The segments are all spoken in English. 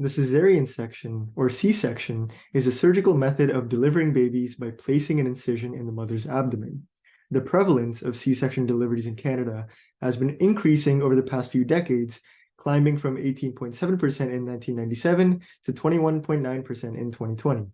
The cesarean section, or C-section, is a surgical method of delivering babies by placing an incision in the mother's abdomen. The prevalence of C-section deliveries in Canada has been increasing over the past few decades, climbing from 18.7% in 1997 to 21.9% in 2020.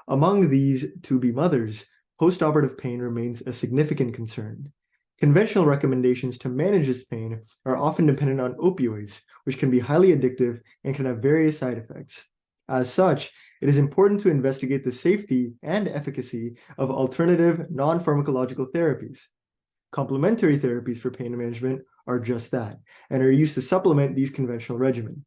Among these to-be mothers, postoperative pain remains a significant concern. Conventional recommendations to manage this pain are often dependent on opioids, which can be highly addictive and can have various side effects. As such, it is important to investigate the safety and efficacy of alternative non-pharmacological therapies. Complementary therapies for pain management are just that, and are used to supplement these conventional regimens.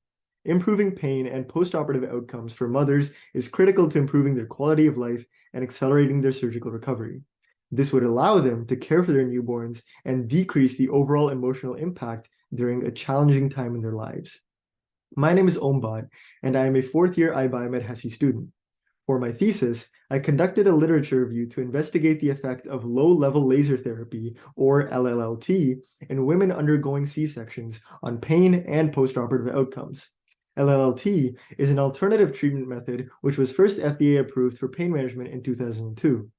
Improving pain and postoperative outcomes for mothers is critical to improving their quality of life and accelerating their surgical recovery. This would allow them to care for their newborns and decrease the overall emotional impact during a challenging time in their lives. My name is Om Bhatt, and I am a fourth-year iBioMed HESE student. For my thesis, I conducted a literature review to investigate the effect of low-level laser therapy, or LLLT, in women undergoing C-sections on pain and postoperative outcomes. LLLT is an alternative treatment method which was first FDA approved for pain management in 2002.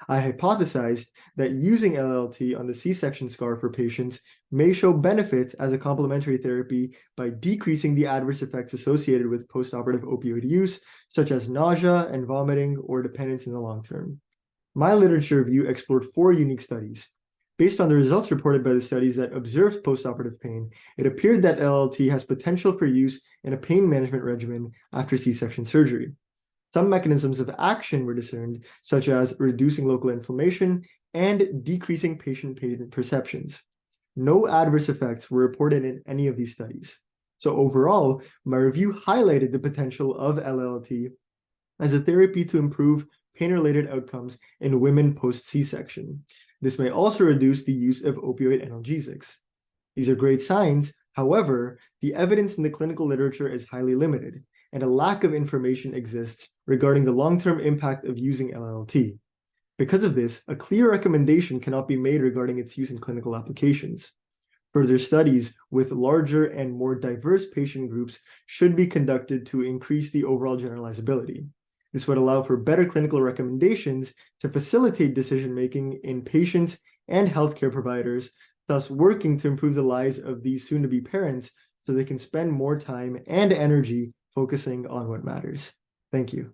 I hypothesized that using LLT on the C-section scar for patients may show benefits as a complementary therapy by decreasing the adverse effects associated with postoperative opioid use, such as nausea and vomiting or dependence in the long term. My literature review explored 4 unique studies. Based on the results reported by the studies that observed postoperative pain, it appeared that LLT has potential for use in a pain management regimen after C-section surgery. Some mechanisms of action were discerned, such as reducing local inflammation and decreasing patient pain perceptions. No adverse effects were reported in any of these studies. So overall, my review highlighted the potential of LLT as a therapy to improve pain-related outcomes in women post-C-section. This may also reduce the use of opioid analgesics. These are great signs. However, the evidence in the clinical literature is highly limited, and a lack of information exists regarding the long-term impact of using LLT. Because of this, a clear recommendation cannot be made regarding its use in clinical applications. Further studies with larger and more diverse patient groups should be conducted to increase the overall generalizability. This would allow for better clinical recommendations to facilitate decision-making in patients and healthcare providers, thus working to improve the lives of these soon-to-be parents so they can spend more time and energy focusing on what matters. Thank you.